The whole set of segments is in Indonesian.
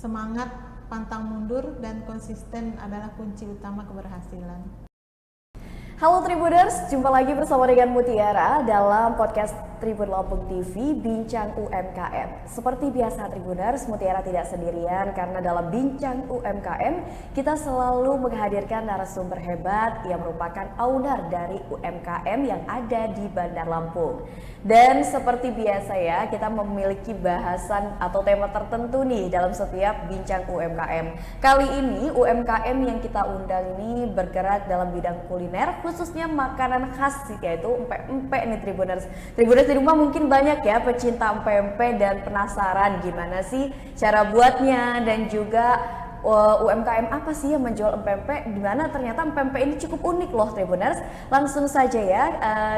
semangat, pantang mundur, dan konsisten adalah kunci utama keberhasilan. Halo Tribuners, jumpa lagi bersama dengan Mutiara dalam podcast Tribun Lampung TV Bincang UMKM. Seperti biasa Tribuners, Mutiara tidak sendirian karena dalam Bincang UMKM kita selalu menghadirkan narasumber hebat yang merupakan owner dari UMKM yang ada di Bandar Lampung. Dan seperti biasa ya, kita memiliki bahasan atau tema tertentu nih dalam setiap Bincang UMKM. Kali ini UMKM yang kita undang ini bergerak dalam bidang kuliner, khususnya makanan khas yaitu empek-empek nih Tribuners. Tribuners di rumah mungkin banyak ya pecinta empek-empek dan penasaran gimana sih cara buatnya dan juga UMKM apa sih yang menjual empek-empek, di mana ternyata empek-empek ini cukup unik loh Tribuners. Langsung saja ya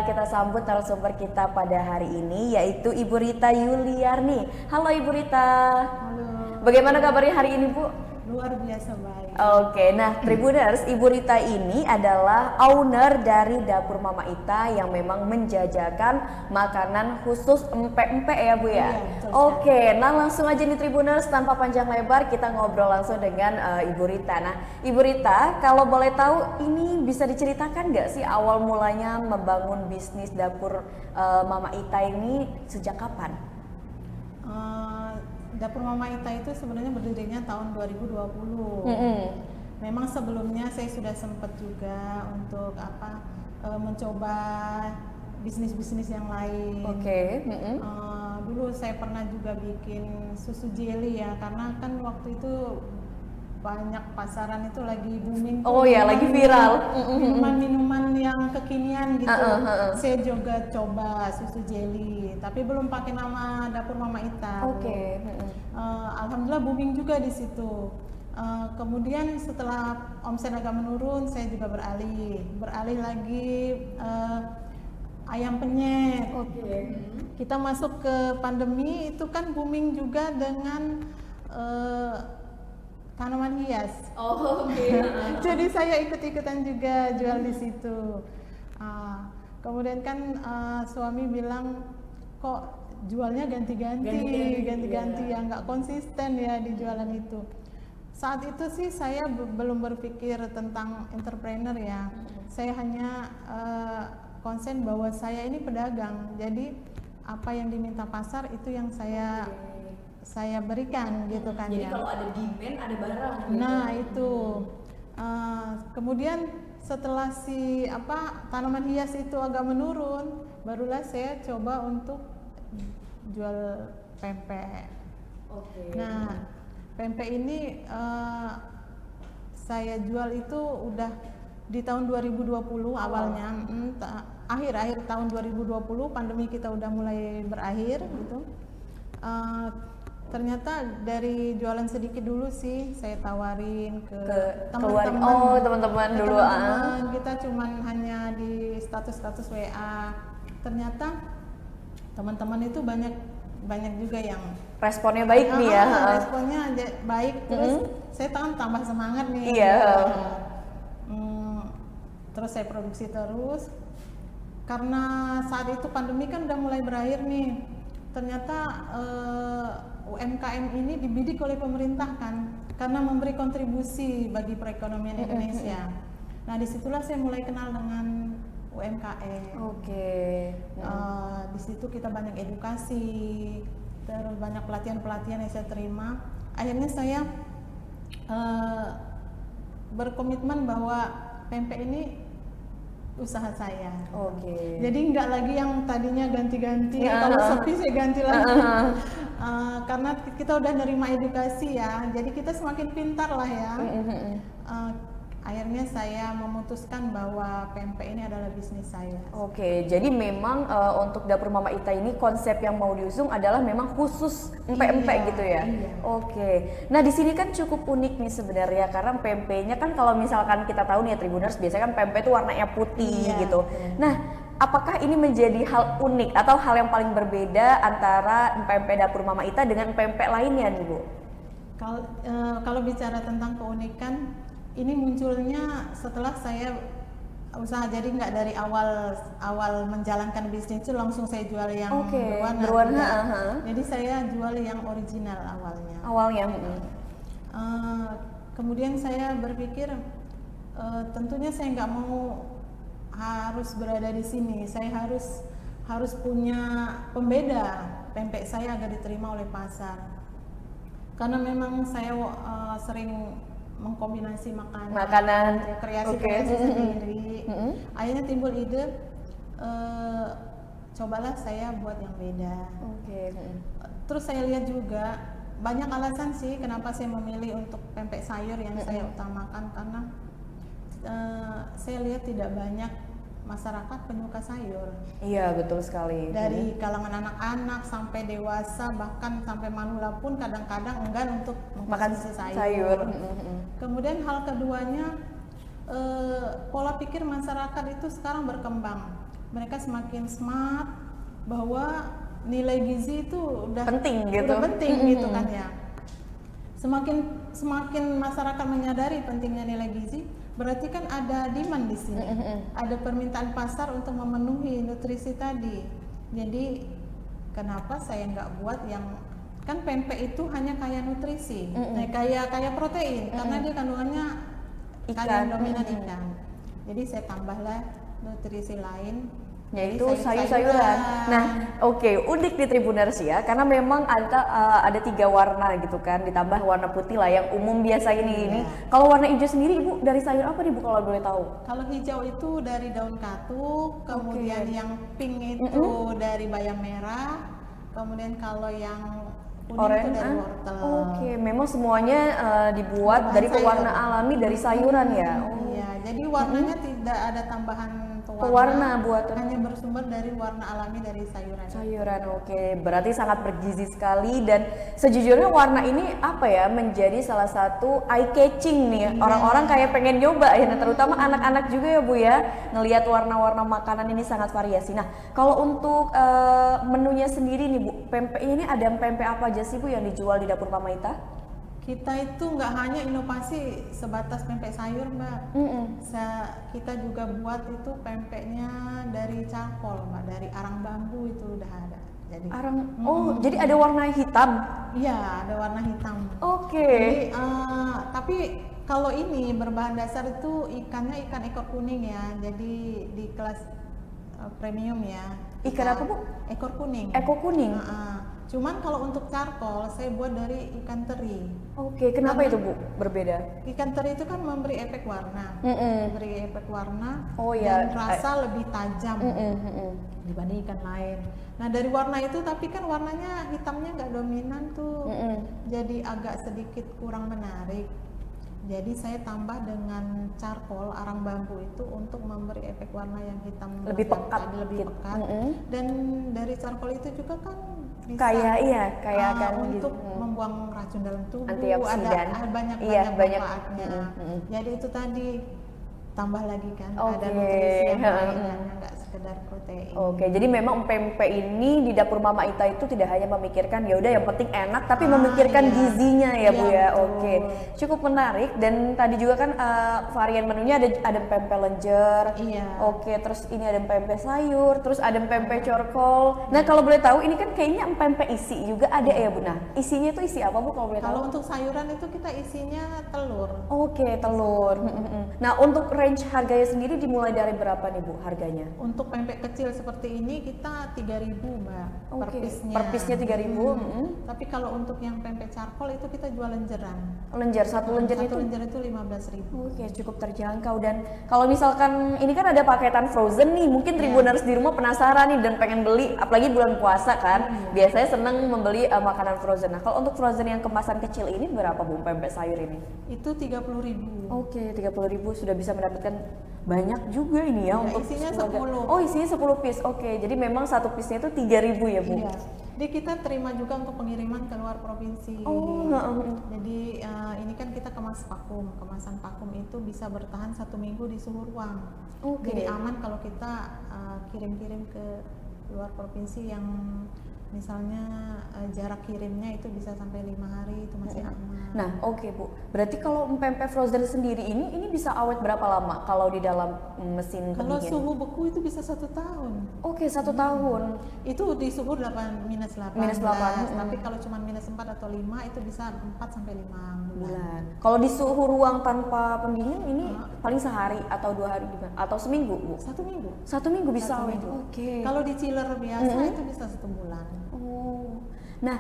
kita sambut narasumber kita pada hari ini yaitu Ibu Rita Yuliarni. Halo Ibu Rita. Halo. Bagaimana kabarnya hari ini Bu? Luar biasa baik. Oke, nah Tribuners, Ibu Rita ini adalah owner dari Dapur Mama Ita yang memang menjajakan makanan khusus empek-empek ya Bu ya? Iya, Oke, nah langsung aja nih Tribuners, tanpa panjang lebar kita ngobrol langsung dengan Ibu Rita. Nah Ibu Rita, kalau boleh tahu ini bisa diceritakan nggak sih awal mulanya membangun bisnis Dapur Mama Ita ini sejak kapan? Dapur Mama Ita itu sebenarnya berdirinya tahun 2020. Memang sebelumnya saya sudah sempat juga untuk mencoba bisnis-bisnis yang lain. Oke. Dulu saya pernah juga bikin susu jelly ya, karena kan waktu itu banyak pasaran itu lagi booming. Oh ya, lagi viral. Minuman-minuman yang kekinian gitu. Saya juga coba susu jelly, tapi belum pakai nama Dapur Mama Ita. Oke. Alhamdulillah booming juga di situ. Kemudian setelah omset agak menurun, saya juga beralih lagi ayam penyet. Oke. Kita masuk ke pandemi itu kan booming juga dengan tanaman hias. Oh, oke. Jadi saya ikut-ikutan juga jual di situ. Kemudian kan suami bilang kok jualnya ganti-ganti ya, nggak konsisten ya di jualan itu. Saat itu sih saya belum berpikir tentang entrepreneur ya. Saya hanya konsen bahwa saya ini pedagang. Jadi apa yang diminta pasar itu yang saya berikan gitu kan. Jadi ya. kalau ada demand ada barang gitu. Nah itu kemudian setelah tanaman hias itu agak menurun, barulah saya coba untuk jual pempek. Oke. Nah pempek ini saya jual itu udah di tahun 2020 awalnya. Akhir tahun 2020 pandemi kita udah mulai berakhir gitu. Ternyata dari jualan sedikit dulu sih saya tawarin ke teman-teman. Teman-teman dulu. Kita cuman hanya di status WA. Ternyata teman-teman itu banyak juga yang Responnya baik nih ya. Responnya baik, terus saya tambah semangat nih. Iya. Terus saya produksi terus. Karena saat itu pandemi kan udah mulai berakhir nih. Ternyata UMKM ini dibidik oleh pemerintah kan, karena memberi kontribusi bagi perekonomian Indonesia. Nah disitulah saya mulai kenal dengan UMKM. Oke. Di situ kita banyak edukasi, terus banyak pelatihan-pelatihan yang saya terima. Akhirnya saya berkomitmen bahwa pempek ini usaha saya. Oke. Jadi nggak lagi yang tadinya ganti-ganti, kalau sepi saya ganti lagi. Karena kita udah nerima edukasi ya, jadi kita semakin pintar lah ya. Akhirnya saya memutuskan bahwa pempek ini adalah bisnis saya. Oke, jadi memang untuk Dapur Mama Ita ini konsep yang mau diusung adalah memang khusus empek-empek gitu ya. Iya. Oke. Nah, di sini kan cukup unik nih sebenarnya karena pempeknya kan kalau misalkan kita tahu nih ya Tribuners, biasanya kan pempek itu warnanya putih gitu. Nah, apakah ini menjadi hal unik atau hal yang paling berbeda antara pempek Dapur Mama Ita dengan pempek lainnya nih, Bu? Kalau bicara tentang keunikan, ini munculnya setelah saya usaha, jadi nggak dari awal menjalankan bisnis itu langsung saya jual yang berwarna. Berwarna. Jadi saya jual yang original awalnya. Kemudian saya berpikir tentunya saya nggak mau harus berada di sini. Saya harus punya pembeda pempek saya agar diterima oleh pasar. Karena memang saya sering mengkombinasi makanan kreasi sendiri. Akhirnya timbul ide, cobalah saya buat yang beda. Terus saya lihat juga banyak alasan sih kenapa saya memilih untuk pempek sayur yang saya utamakan, karena saya lihat tidak banyak masyarakat penyuka sayur. Iya, betul sekali. Dari kalangan anak-anak sampai dewasa, bahkan sampai manula pun kadang-kadang enggan untuk makan sayur. Kemudian hal keduanya, pola pikir masyarakat itu sekarang berkembang. Mereka semakin smart bahwa nilai gizi itu udah penting gitu kan ya. Semakin masyarakat menyadari pentingnya nilai gizi, berarti kan ada demand di sini, ada permintaan pasar untuk memenuhi nutrisi tadi. Jadi kenapa saya nggak buat yang, kan pempek itu hanya kaya nutrisi, kaya protein, karena dia kandungannya kaya dominan ikan. Jadi saya tambahlah nutrisi lain, yaitu sayur-sayuran. Nah, unik di Tribuners ya, karena memang ada 3 warna gitu kan, ditambah warna putih lah yang umum biasa ini. Kalau warna hijau sendiri Ibu dari sayur apa nih Bu kalau boleh tahu? Kalau hijau itu dari daun katuk, kemudian yang pink itu dari bayam merah, kemudian kalau yang kuning itu dari wortel. Memang semuanya dibuat dari pewarna alami dari sayuran ya. Iya, jadi warnanya tidak ada tambahan pewarna buatan, hanya bersumber dari warna alami dari sayuran. Berarti sangat bergizi sekali, dan sejujurnya warna ini menjadi salah satu eye catching nih. Orang-orang kayak pengen nyoba ya, terutama anak-anak juga ya Bu ya, ngelihat warna-warna makanan ini sangat variasi. Nah, kalau untuk menunya sendiri nih Bu, pempeknya ini ada pempek apa aja sih Bu yang dijual di Dapur Mama Ita? Kita itu nggak hanya inovasi sebatas pempek sayur Mbak, kita juga buat itu pempeknya dari charcoal Mbak, dari arang bambu itu udah ada. Jadi jadi ada warna hitam? Iya, ada warna hitam. Jadi, tapi kalau ini berbahan dasar itu ikannya ikan ekor kuning ya, jadi di kelas premium ya. Ikan apa Bu? Ekor kuning. Ekor kuning? Cuman kalau untuk charcoal saya buat dari ikan teri. Kenapa itu Bu berbeda? Ikan teri itu kan memberi efek warna, dan rasa lebih tajam dibanding ikan lain. Nah dari warna itu, tapi kan warnanya hitamnya nggak dominan tuh, jadi agak sedikit kurang menarik. Jadi saya tambah dengan charcoal arang bambu itu untuk memberi efek warna yang hitam lebih pekat, dan dari charcoal itu juga kan bisa untuk membuang racun dalam tubuh, antioksidan, ada banyak manfaatnya. Jadi itu tadi tambah lagi kan ada nutrisi yang lain, nggak sekedar protein. Jadi memang pempek ini di Dapur Mama Ita itu tidak hanya memikirkan ya udah yang penting enak, tapi memikirkan gizinya ya Bu ya. Cukup menarik. Dan tadi juga kan varian menunya ada pempek lenjer. Terus ini ada pempek sayur, terus ada pempek charcoal. Nah kalau boleh tahu ini kan kayaknya pempek isi juga ada ya Bu. Nah isinya itu isi apa Bu kalau boleh tahu? Kalau untuk sayuran itu kita isinya telur. Telur. Nah untuk range harganya sendiri dimulai dari berapa nih Bu harganya? Untuk pempek kecil seperti ini kita 3.000 Mbak per piece-nya. Per piece-nya 3.000. Tapi kalau untuk yang pempek charcoal itu kita jual lenjeran. Satu lenjer itu 15.000. Cukup terjangkau. Dan kalau misalkan ini kan ada paketan frozen nih, mungkin Tribuners di rumah penasaran nih dan pengen beli, apalagi bulan puasa kan, biasanya seneng membeli makanan frozen. Nah kalau untuk frozen yang kemasan kecil ini berapa Bu pempek sayur ini? Itu 30.000. 30.000 sudah bisa mendapatkan banyak juga ini ya, untuk isinya 10. Isinya 10 piece. Jadi memang satu piece-nya itu 3.000 ya Bu. Jadi kita terima juga untuk pengiriman ke luar provinsi. Jadi ini kan kita kemas vakum. Kemasan vakum itu bisa bertahan 1 minggu di suhu ruang. Jadi aman kalau kita kirim-kirim ke luar provinsi yang misalnya jarak kirimnya itu bisa sampai 5 hari, itu masih aman. Nah, oke Bu. Berarti kalau pempek frozen sendiri ini bisa awet berapa lama kalau di dalam mesin Kalau pendingin? suhu beku itu bisa 1 tahun. Oke, 1 tahun. Itu di suhu minus 8. Tapi kalau cuma minus 4 atau 5 itu bisa 4 sampai 5 bulan. Kalau di suhu ruang tanpa pendingin ini paling sehari atau 2 hari gimana? Atau seminggu Bu? 1 minggu. 1 minggu bisa 1 awet. minggu. Oke. Kalau di chiller biasa itu bisa 1 bulan. Oh. Nah,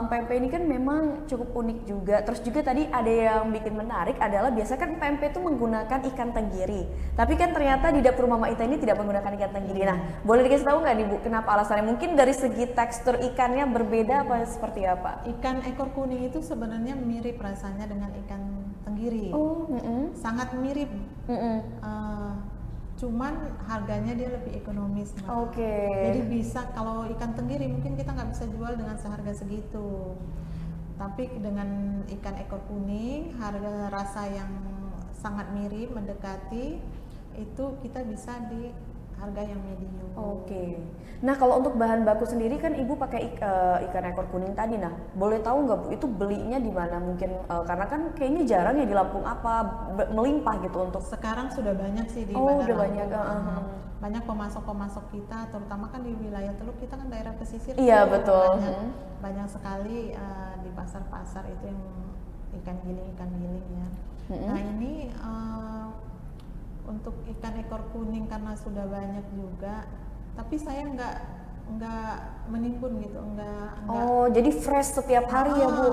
pempek ini kan memang cukup unik juga. Terus juga tadi ada yang bikin menarik adalah biasa kan pempek itu menggunakan ikan tenggiri. Tapi kan ternyata di dapur Mama Ita ini tidak menggunakan ikan tenggiri. Nah, boleh dikasih tahu nggak nih Bu, kenapa alasannya? Mungkin dari segi tekstur ikannya berbeda apa seperti apa? Ikan ekor kuning itu sebenarnya mirip rasanya dengan ikan tenggiri. Oh, Sangat mirip. Cuman harganya dia lebih ekonomis. Oke. Jadi bisa, kalau ikan tenggiri mungkin kita nggak bisa jual dengan seharga segitu. Tapi dengan ikan ekor kuning, harga rasa yang sangat mirip, mendekati, itu kita bisa di harga yang medium. Oke. Nah, kalau untuk bahan baku sendiri kan Ibu pakai ikan ekor kuning tadi. Nah, boleh tahu nggak Bu, itu belinya di mana? Mungkin karena kan kayaknya jarang ya di Lampung melimpah gitu untuk. Sekarang sudah banyak sih di Oh, Bandar udah Lampung. banyak. Banyak pemasok-pemasok kita, terutama kan di wilayah Teluk, kita kan daerah pesisir. Iya, tuh betul. Banyak sekali di pasar-pasar itu yang ikan giling ya. Nah ini untuk ikan ekor kuning karena sudah banyak juga, tapi saya nggak menimbun gitu, nggak. Oh, jadi fresh setiap hari ya Bu?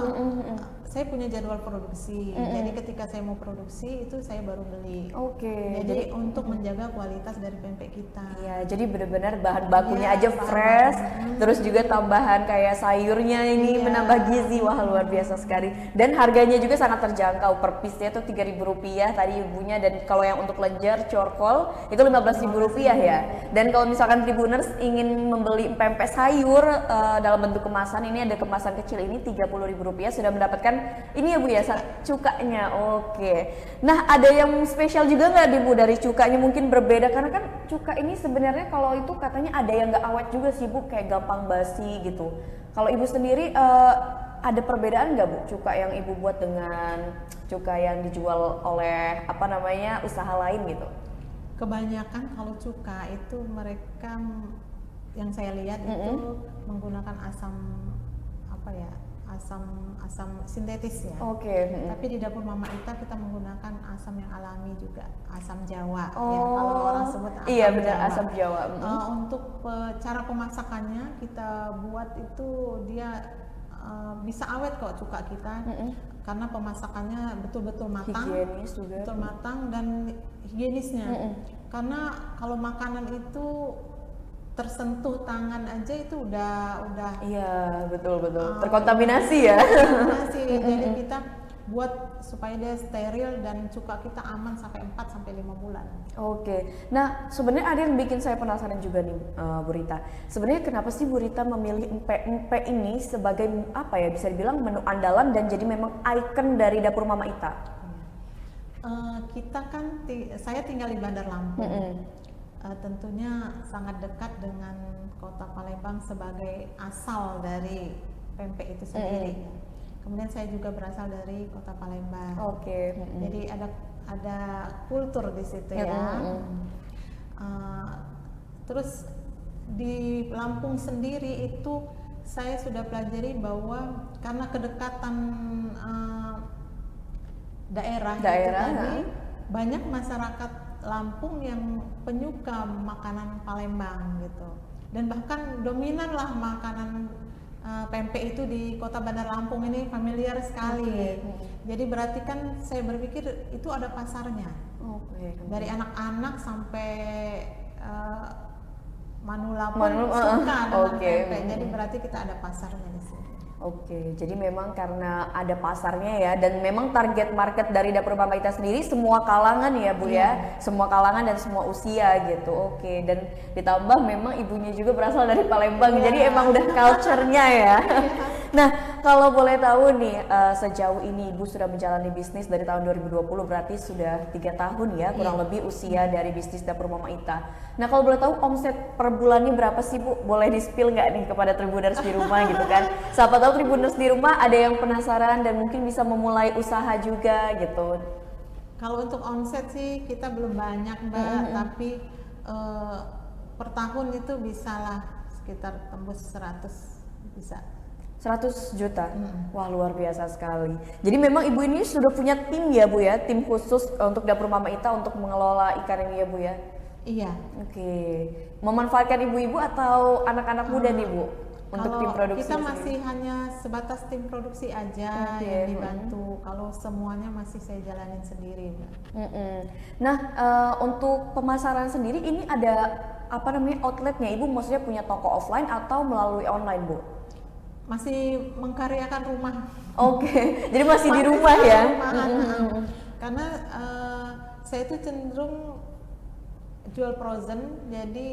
Saya punya jadwal produksi, jadi ketika saya mau produksi itu saya baru beli. Oke. Jadi untuk menjaga kualitas dari pempek kita. Iya, jadi benar-benar bahan bakunya Iya, aja bahan fresh, baku. terus juga tambahan kayak sayurnya ini Iya. menambah gizi, wah luar biasa sekali. Dan harganya juga sangat terjangkau, per piece-nya tuh Rp3.000 tadi ibunya, dan kalau yang untuk lenjer, corkol itu Rp15.000 ya. Dan kalau misalkan Tribuners ingin membeli pempek sayur dalam bentuk kemasan, ini ada kemasan kecil ini Rp30.000 sudah mendapatkan ini ya Bu ya, cukanya. Oke. Nah, ada yang spesial juga nggak di Bu dari cukanya, mungkin berbeda karena kan cuka ini sebenarnya kalau itu katanya ada yang nggak awet juga sih Bu, kayak gampang basi gitu. Kalau Ibu sendiri ada perbedaan nggak Bu cuka yang Ibu buat dengan cuka yang dijual oleh usaha lain gitu? Kebanyakan kalau cuka itu mereka yang saya lihat itu menggunakan asam asam sintetis ya. Oke. Tapi di dapur Mama Ita kita menggunakan asam yang alami juga, asam Jawa. Oh, ya, kalau orang sebut asam iya benar, Jawa. asam Jawa. Untuk cara pemasakannya kita buat itu dia bisa awet kok cuka kita, karena pemasakannya betul-betul matang, Higienis juga. betul matang dan higienisnya. Karena kalau makanan itu tersentuh tangan aja itu udah Iya, betul terkontaminasi ya. Jadi kita buat supaya dia steril dan cuka kita aman sampai 4 sampai 5 bulan. Oke. Nah, sebenarnya ada yang bikin saya penasaran juga nih, Bu Rita. Sebenarnya kenapa sih Bu Rita memilih empek ini sebagai bisa dibilang menu andalan dan jadi memang ikon dari dapur Mama Ita? Kita kan saya tinggal di Bandar Lampung. Tentunya sangat dekat dengan kota Palembang sebagai asal dari pempek itu sendiri. Kemudian saya juga berasal dari kota Palembang. Oke. Jadi ada kultur di situ ya. Terus di Lampung sendiri itu saya sudah pelajari bahwa karena kedekatan daerah itu tadi, banyak masyarakat Lampung yang penyuka makanan Palembang gitu, dan bahkan dominan lah makanan pempek itu di kota Bandar Lampung ini familiar sekali. Jadi berarti kan saya berpikir itu ada pasarnya. Dari anak-anak sampai manula pun suka dengan pempek. Jadi berarti kita ada pasarnya di sini. Oke, jadi memang karena ada pasarnya ya, dan memang target market dari dapur Mama Ita sendiri semua kalangan ya Bu ya, semua kalangan dan semua usia gitu. Oke, dan ditambah memang ibunya juga berasal dari Palembang, jadi emang udah culture-nya ya. Nah, kalau boleh tahu nih, sejauh ini Ibu sudah menjalani bisnis dari tahun 2020, berarti sudah 3 tahun ya, kurang lebih usia dari bisnis Dapur Mama Ita. Nah, kalau boleh tahu omset per bulannya berapa sih Bu? Boleh di-spill nggak nih kepada Tribuners di rumah gitu kan? Siapa tahu Tribuners di rumah ada yang penasaran dan mungkin bisa memulai usaha juga gitu. Kalau untuk omset sih kita belum banyak Mbak, tapi per tahun itu bisalah sekitar tembus 100 bisa. 100 juta? Wah, luar biasa sekali. Jadi memang Ibu ini sudah punya tim ya Bu ya? Tim khusus untuk Dapur Mama Ita untuk mengelola ikan ini ya Bu ya? Iya. Oke. Memanfaatkan ibu-ibu atau anak-anak muda nih Bu? Untuk tim produksi kita sendiri? masih hanya sebatas tim produksi aja yang dibantu. Kalau semuanya masih saya jalanin sendiri Mbak. Nah, untuk pemasaran sendiri ini ada apa namanya outletnya? Ibu maksudnya punya toko offline atau melalui online Bu? Masih mengkaryakan rumah. Oke, jadi masih di rumah ya? Karena saya itu cenderung jual frozen, jadi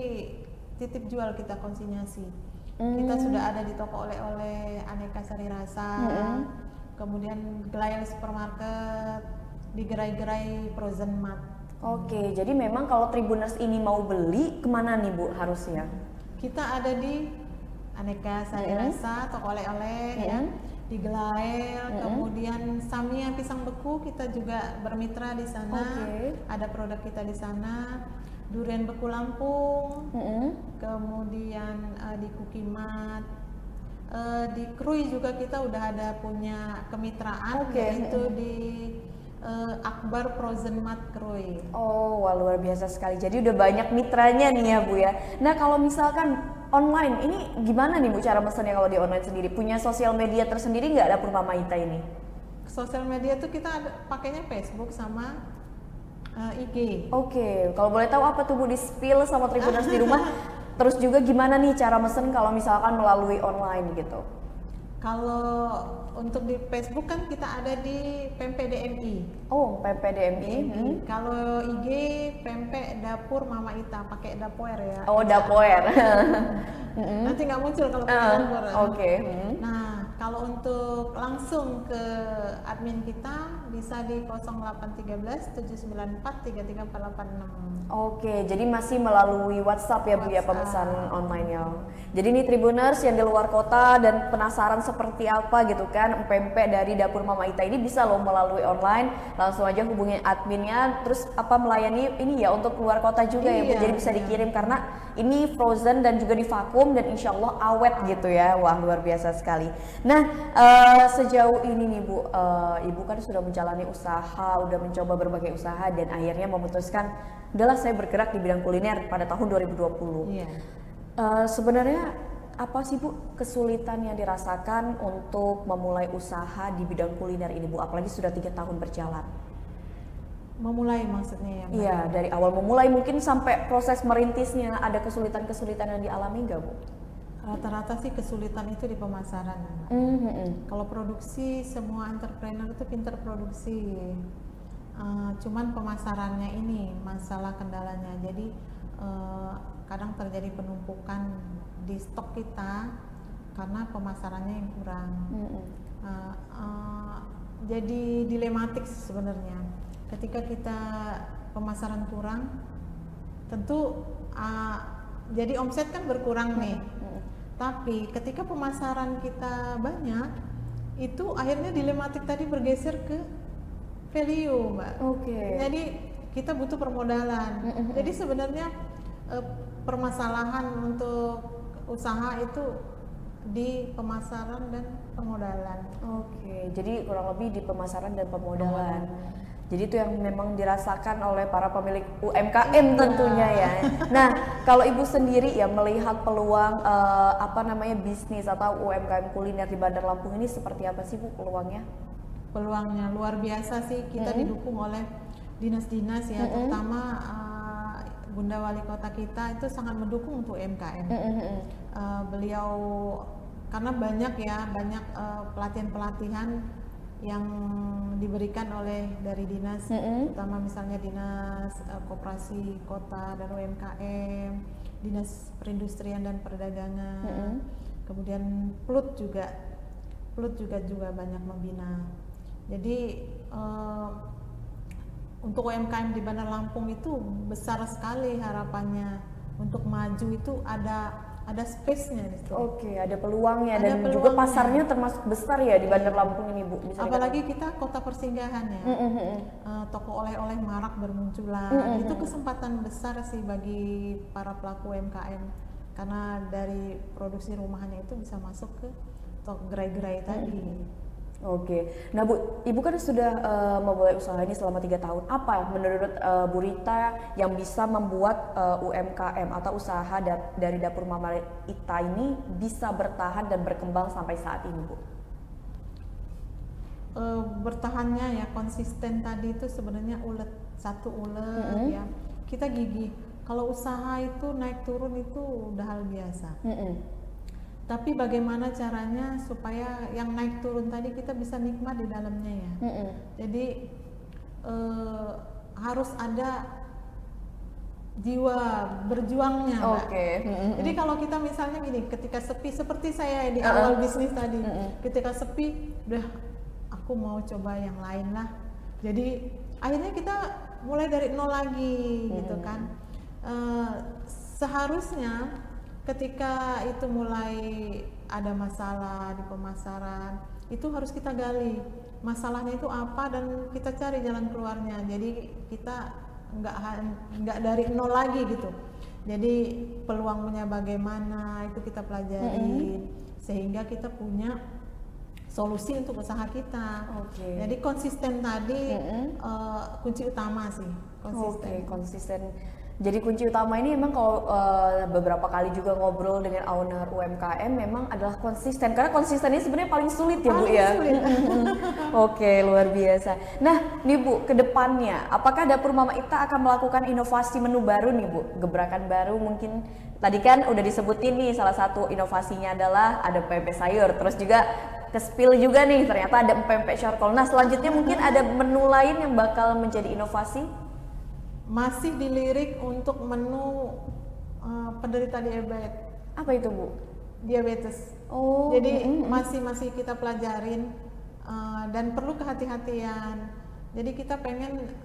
titip jual kita konsinyasi. Kita sudah ada di toko oleh-oleh Aneka Sari Rasa, kemudian gerai supermarket, di gerai-gerai frozen mart. Oke, jadi memang kalau Tribuners ini mau beli kemana nih Bu harusnya? Kita ada di Aneka Sari Rasa, toko oleh-oleh ya, di Gelael, kemudian Samia Pisang Beku kita juga bermitra di sana, ada produk kita di sana, Durian Beku Lampung, kemudian di Kukimat, di Krui juga kita udah ada punya kemitraan, yaitu di Akbar Frozen Mart Krui. Oh, wah luar biasa sekali. Jadi udah banyak mitranya nih ya Bu ya. Nah kalau misalkan online, ini gimana nih Bu cara mesennya kalau di online sendiri? Punya sosial media tersendiri nggak Dapur Mama Ita ini? Sosial media tuh kita pakainya Facebook sama IG. Oke, kalau boleh tahu apa tuh Bu di-spill sama Tribuners di rumah? Terus juga gimana nih cara mesen kalau misalkan melalui online gitu? Kalau untuk di Facebook kan kita ada di Pempek DMI. Oh, Pempek DMI. Kalau IG Pempek Dapur Mama Ita, pakai Dapoer ya. Oh, Dapoer. Nanti nggak muncul kalau pakai Dapoer. Oke. Nah, kalau untuk langsung ke admin kita bisa di 0813 794 33486. Oke, jadi masih melalui WhatsApp ya Bu ya pemesan online-nya. Jadi nih Tribuners yang di luar kota dan penasaran seperti apa gitu kan pempek dari Dapur Mama Ita ini bisa loh melalui online, langsung aja hubungin adminnya, terus apa melayani ini ya untuk luar kota juga ya Bu, jadi bisa dikirim karena ini frozen dan juga divakum dan insya Allah awet gitu ya. Wah luar biasa sekali. Nah sejauh ini nih Bu, Ibu kan sudah menjalani usaha, udah mencoba berbagai usaha dan akhirnya memutuskan udahlah saya bergerak di bidang kuliner pada tahun 2020. Iya. Sebenarnya apa sih Bu kesulitan yang dirasakan untuk memulai usaha di bidang kuliner ini Bu, apalagi sudah 3 tahun berjalan? Memulai maksudnya ya Mbak? Iya, dari awal memulai mungkin sampai proses merintisnya ada kesulitan-kesulitan yang dialami nggak Bu? Rata-rata sih kesulitan itu di pemasaran Mbak. Kalau produksi, semua entrepreneur itu pintar produksi. Cuman pemasarannya ini masalah kendalanya. Jadi kadang terjadi penumpukan di stok kita karena pemasarannya yang kurang. Jadi dilematik sebenarnya. Ketika kita pemasaran kurang, tentu jadi omset kan berkurang nih. Tapi ketika pemasaran kita banyak, itu akhirnya dilematik tadi bergeser ke value, Mbak. Jadi kita butuh permodalan. Jadi sebenarnya permasalahan untuk usaha itu di pemasaran dan permodalan. Jadi kurang lebih di pemasaran dan pemodalan. Jadi itu yang memang dirasakan oleh para pemilik UMKM tentunya ya. Nah, kalau Ibu sendiri ya melihat peluang bisnis atau UMKM kuliner di Bandar Lampung ini seperti apa sih Bu peluangnya? Peluangnya luar biasa sih, kita didukung oleh dinas-dinas ya, terutama Bunda Wali Kota kita itu sangat mendukung untuk UMKM. Beliau karena banyak pelatihan-pelatihan yang diberikan oleh dari dinas, terutama misalnya dinas koperasi kota dan UMKM, dinas perindustrian dan perdagangan, kemudian PLUT juga Plut juga banyak membina. Jadi untuk UMKM di Bandar Lampung itu besar sekali harapannya untuk maju, itu ada space-nya di situ. Oke, ada peluangnya Ada dan juga peluangnya. pasarnya termasuk besar ya di Bandar Lampung ini, Bu. Bisa Apalagi kita kota persinggahan ya. Toko oleh-oleh marak bermunculan. Itu kesempatan besar sih bagi para pelaku UMKM, karena dari produksi rumahannya itu bisa masuk ke toko gerai-gerai tadi. Oke, nah Bu, Ibu kan sudah memulai usaha ini selama 3 tahun. Apa menurut Bu Rita yang bisa membuat UMKM atau usaha dari dapur Mama Ita ini bisa bertahan dan berkembang sampai saat ini, Bu? Bertahannya ya konsisten tadi itu sebenarnya satu ulet ya. Kita gigih. Kalau usaha itu naik turun itu udah hal biasa. Tapi bagaimana caranya supaya yang naik turun tadi kita bisa nikmat di dalamnya ya. Jadi harus ada jiwa berjuangnya, Mbak. Jadi kalau kita misalnya gini, ketika sepi seperti saya di awal bisnis tadi, ketika sepi, udah aku mau coba yang lain lah. Jadi akhirnya kita mulai dari nol lagi gitu kan. Seharusnya ketika itu mulai ada masalah di pemasaran, itu harus kita gali masalahnya itu apa dan kita cari jalan keluarnya. Jadi kita nggak dari nol lagi gitu. Jadi peluangnya bagaimana itu kita pelajari sehingga kita punya solusi untuk usaha kita. Jadi konsisten tadi kunci utama sih. Konsisten. Jadi kunci utama ini memang kalau beberapa kali juga ngobrol dengan owner UMKM memang adalah konsisten, karena konsisten ini sebenarnya paling sulit ya, Bu ya. Oke, luar biasa. Nah, nih Bu, ke depannya apakah dapur Mama Ita akan melakukan inovasi menu baru nih, Bu? Gebrakan baru mungkin. Tadi kan udah disebutin nih, salah satu inovasinya adalah ada pempek sayur, terus juga ke-spill juga nih ternyata ada pempek charcoal. Nah, selanjutnya mungkin ada menu lain yang bakal menjadi inovasi? Masih dilirik untuk menu penderita diabetes. Apa itu, Bu? Diabetes. Jadi masih kita pelajarin dan perlu kehati-hatian. Jadi kita pengen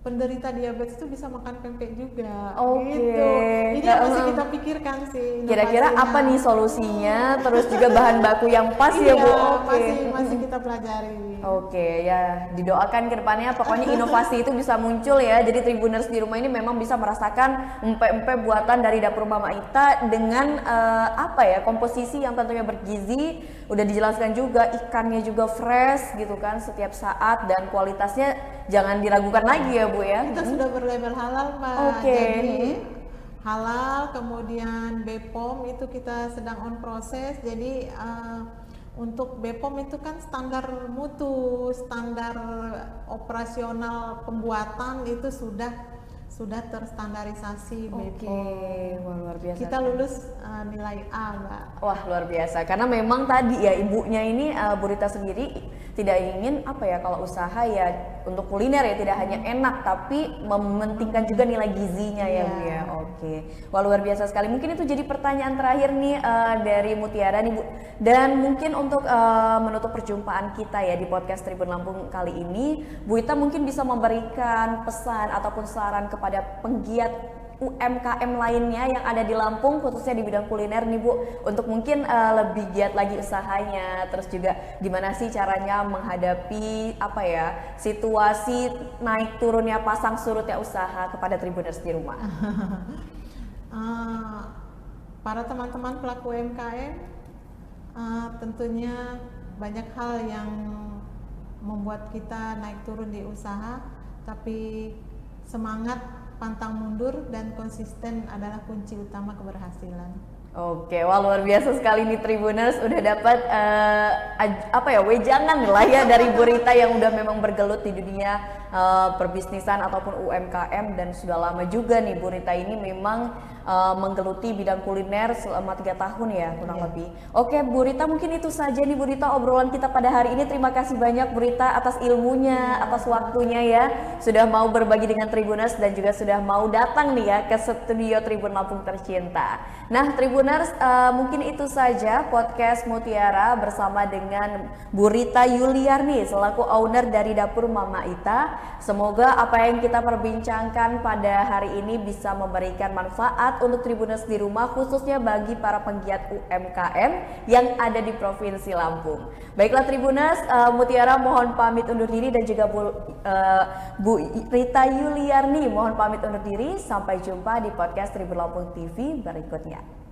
penderita diabetes itu bisa makan pempek juga, gitu. Jadi masih kita pikirkan sih. Kira-kira apa nih solusinya? Terus juga bahan baku yang pas ya, Bu? Masih kita pelajari. Ya didoakan ke depannya pokoknya inovasi itu bisa muncul ya. Jadi Tribuners di rumah ini memang bisa merasakan empek-empek buatan dari dapur Mama Ita dengan komposisi yang tentunya bergizi. Udah dijelaskan juga ikannya juga fresh gitu kan setiap saat dan kualitasnya jangan diragukan lagi ya, Bu ya. Kita sudah berlabel halal, Mbak. Jadi halal, kemudian BPOM itu kita sedang on proses. Jadi untuk BPOM itu kan standar mutu, standar operasional pembuatan itu sudah terstandarisasi BPOM. Wah, luar biasa. Kita lulus nilai A, Mbak. Wah, luar biasa. Karena memang tadi ya ibunya ini Bu Rita sendiri tidak ingin kalau usaha ya untuk kuliner ya tidak hanya enak tapi mementingkan juga nilai gizinya ya, Bu ya. Wah, luar biasa sekali. Mungkin itu jadi pertanyaan terakhir nih dari Mutiara nih, Bu. Dan mungkin untuk menutup perjumpaan kita ya di podcast Tribun Lampung kali ini, Bu Rita mungkin bisa memberikan pesan ataupun saran kepada penggiat UMKM lainnya yang ada di Lampung khususnya di bidang kuliner nih, Bu, untuk mungkin lebih giat lagi usahanya, terus juga gimana sih caranya menghadapi situasi naik turunnya pasang surutnya usaha kepada Tribuners di rumah. Para teman-teman pelaku UMKM tentunya banyak hal yang membuat kita naik turun di usaha, tapi semangat, pantang mundur, dan konsisten adalah kunci utama keberhasilan. Wah, luar biasa sekali nih Tribuners, udah dapat wejangan lah ya dari Bu Rita yang udah memang bergelut di dunia perbisnisan ataupun UMKM, dan sudah lama juga nih Bu Rita ini memang menggeluti bidang kuliner selama 3 tahun ya kurang lebih. Oke Bu Rita, mungkin itu saja nih Bu Rita obrolan kita pada hari ini. Terima kasih banyak Bu Rita atas ilmunya, atas waktunya ya, sudah mau berbagi dengan Tribuners dan juga sudah mau datang nih ya ke studio Tribun Lampung tercinta. Nah Tribuners, mungkin itu saja podcast Mutiara bersama dengan Bu Rita Yuliarni selaku owner dari Dapur Mama Ita. Semoga apa yang kita perbincangkan pada hari ini bisa memberikan manfaat untuk Tribuners di rumah, khususnya bagi para penggiat UMKM yang ada di Provinsi Lampung. Baiklah Tribuners, Mutiara mohon pamit undur diri dan juga Bu Rita Yuliarni mohon pamit undur diri. Sampai jumpa di podcast Tribun Lampung TV berikutnya.